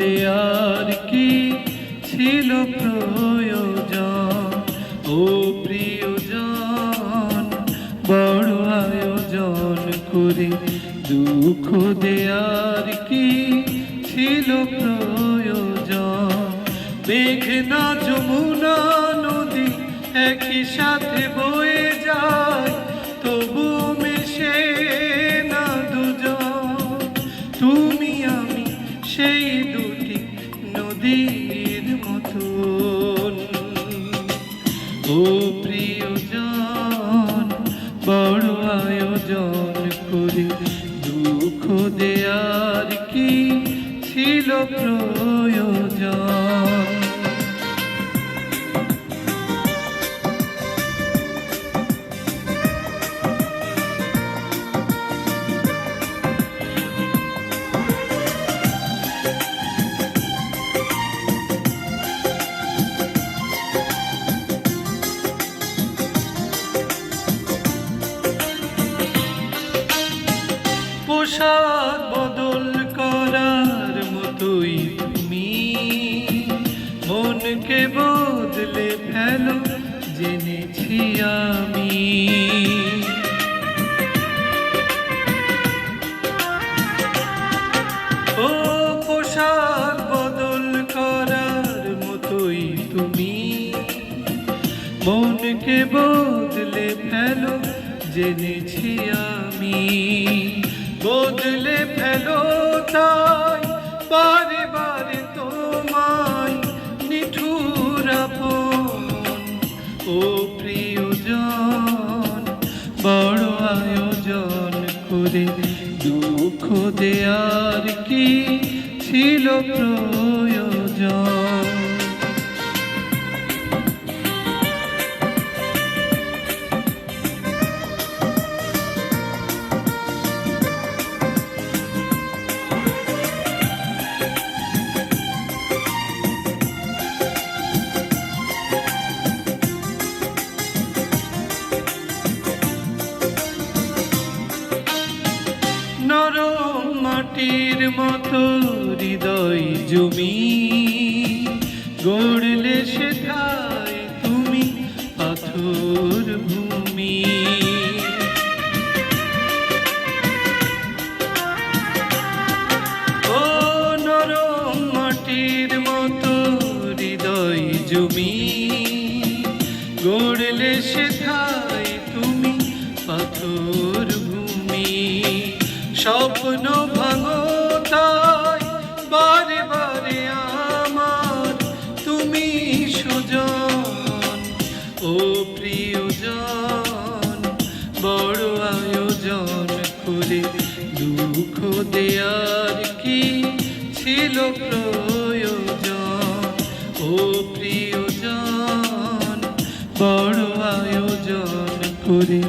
দেয়ার কি ছিল প্রয়োজন? ও প্রিয়জন, বড় আয়োজন করে দুঃখ দেয়ার কি ছিল প্রয়োজন? মেঘনা যমুনা নদী একই সাথে বয়ে যায়, তবু মেশে না দুজন। তুমি আমি সেই দুটি নদীর মতন। ও প্রিয়জন, বড় আয়োজন করে দুঃখ দেয়ার কি ছিল প্রয়োজন? পোশাক বদল করার মতোই তুমি মনকে বদলে ফেলো জেনেছি আমি। ও পোশাক বদল করার মতোই তুমি মনকে বদলে ফেলো জেনেছি আমি। বদলে ফেলো তাই বারে বারে তোমায় নিঠুর আপন। ও প্রিয়জন, বড় আয়োজন করে দুঃখ দেয়ার কি ছিল প্রয়োজন? নরম মাটির মতো হৃদয় জমি গড়লে সেথায় তুমি পাথর ভূমি। ও নরম মাটির মতো হৃদয় জমি গড়লে সেথায় তুমি পাথর ভূমি। স্বপ্ন ভাঙো তাই বারে বারে আমার তুমি সুজন। ও প্রিয়জন, বড় আয়োজন করে দুঃখ দেয়ার কি ছিল প্রয়োজন? ও প্রিয়জন, বড় আয়োজন করে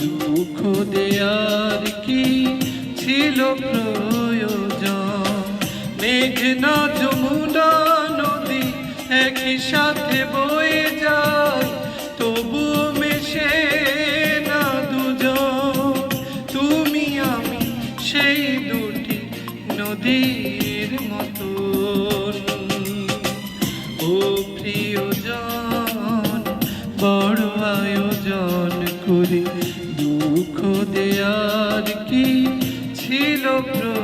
দুঃখ দেয়ার কি ছিল প্রয়োজন? মেঘনা যমুনা নদী একই সাথে বয়ে যায়, তবু মেশে না দুজন। তুমি আমি সেই দুটি নদীর মতন। ও প্রিয়জন, বড় আয়োজন করে দুঃখ দেয়ার কি ছিল প্রয়োজন?